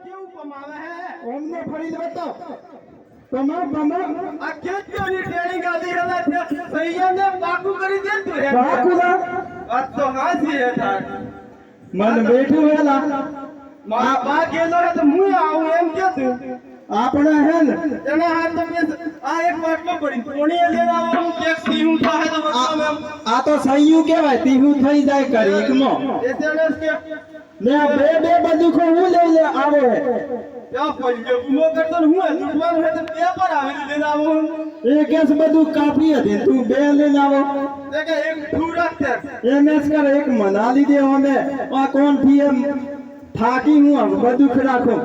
કેવું કમાવે હે ઓમને ફરી દે તો પમા આ ખેતની ટ્રેનિંગ આધી હલા છે સૈયાને પાકું કરી દે તું હે બાકુલા વાત તો હાસી હે તાર મન બેઠું હેલા બા ગેલો હે તો હું આવું એમ કે તું આપણે હે ને એના હાથ તો આ એક વાટલો પડી કોણીએ લેને આવો હું કેક સીહું થાય તો બતાવ એમ આ તો સૈયું કહેવાય તીહું થઈ જાય કરી એકમાં એ તેણે કે ને બે બધું કો હું લઈ લે આવો હે ત્યાં પલ્લે ગુમો કરતો ને હું લૂટવાનું હે તો પેપર આવે લેને આવો એ કેસ બધું કાપી હતી તું બે લઈને આવો તે કે એક ઠૂ રાખતે એમએસ કર એક મનાલી દે અમે આ કોણ થી એમ થાકી હું આમ બધું રાખો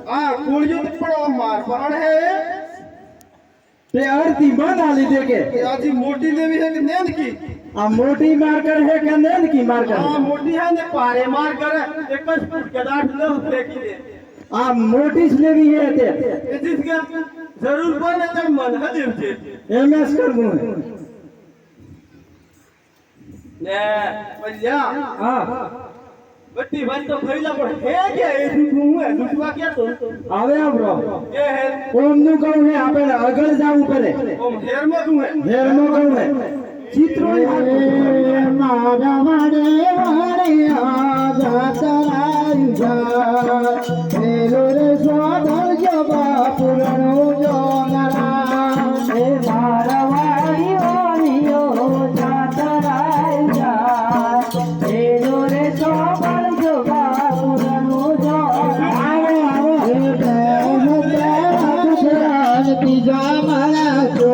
આ કોળિયો તો પણ માર પણ હે તે અર્ધી મનાલી દે કે આજી મોટી લેવી હે કે નેન કી આ મોટી માર્કર હે કે નેન की मार्कर આ મોટી હે ને પારે માર કરે એક જ ફૂટ ગદાઠ ન ફેંકી દે આ મોટી લેવી હે તે એ જીત ગયા જરૂર પડે તો મન હદેવ છે એમએસ કરવું ને પલ્યા હા બધી વાત તો ખરીલા પણ હે કે એ હું હે લૂટવા કે તો આવે બ્રો એ હે ઓમ નું કહું હે આપણે આગળ જાવું પડે ઓમ હેરમાં તું હે હેર નો કહું હે ચિત્રો મારા વાડે વાડે આજા તરાઈ જા પેલો રે સ્વાદર જબા પુરણો જોનરા એ મારા વાડી વાડીઓ જા તરાઈ જા પેલો રે સ્વાદર જબા પુરણો જોનરા આવો એ બેહો ગુજરાત તીજા મારા જો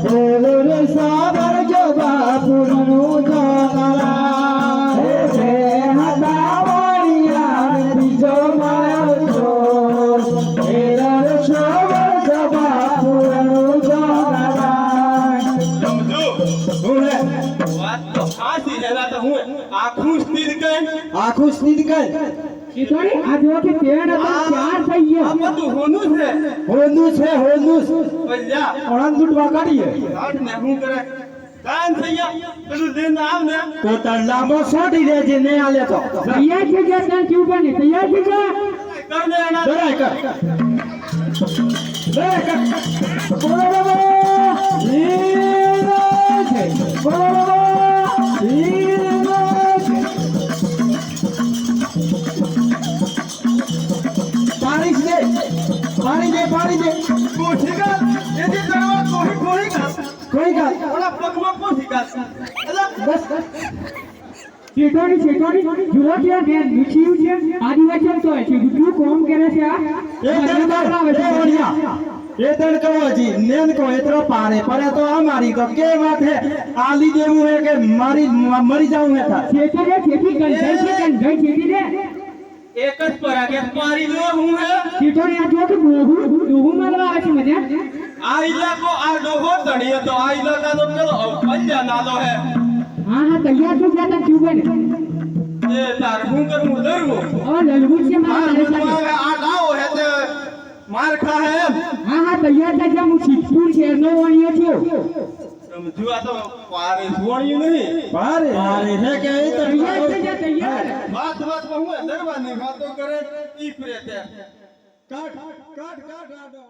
પેલો રે સ્વાદર જબા પુરણો જોનરા હે હદાવડિયા તીજો મારો જો પેલો રે સ્વાદર જબા પુરણો જોનરા સમજો બોલે વાત તો હાસી હેલા તો હું આખું સ્થિર કઈ આખું સ્નિત કર ઈતોડી આ જો કે પેડ હતા ચાર થઈ આ ગયા બધું હોનું છે હોંદુસ પલ્યા ઓણન દૂટ વાકાડીએ આઠ ને હું કરે કાન થઈ ગયા પેલું દિન આવ ને તો તળલામો સોડી લેજે ને આલે તો તૈયાર છે કે ત્યાં ક્યુ બની તૈયાર છે કે કર દે એના જરાય કર બોલો બોલો લીલો છે બોલો બોલો લીલો છે પાણી દે કોઠી કા એ જે કરવા કોઠી કા કોઈ કા ઓલા પગમાં કોઠી કા એલા બસ ચેટોડી જુઓ ત્યાં ને નીચીયું છે આદિવાસી તો છે બીજું કોમ કરે છે આ એ તણ કહો જી નેન કો એતરો પારે પરે તો અમારી કો કે વાત હે આલી દેવું હે કે મારી મરી જાઉં હે થા ચેટોડે ચેટી ગંધાઈ ચેટી દે એક જ પરાગે પારી લો હું હે ચેટોડી આ જો કે ડોહુ મારવા આવે છે મજા આ ઇલાકો આ ડોહો તણીએ તો આ ઇલાકાનો પેલો પલ્યા નાલો હે હા તૈયાર છો કે ત્યાં ક્યુ બને એ તાર હું કરું ડરવું ઓ લલગુટ છે આ મારા લૂટવા હવે આ લાવો હે તે માર ખા હે એમ હા તૈયાર થઈ જા હું સિદ્ધપુર શહેરનો વાણિયો છું સમજુ આ તો પારે સુવાણ્યું નહીં પારે હે કે એ તો તૈયાર થઈ જા તૈયાર વાત હું દરવાની વાતો કરે ઈ ફરે તે કાટ આડો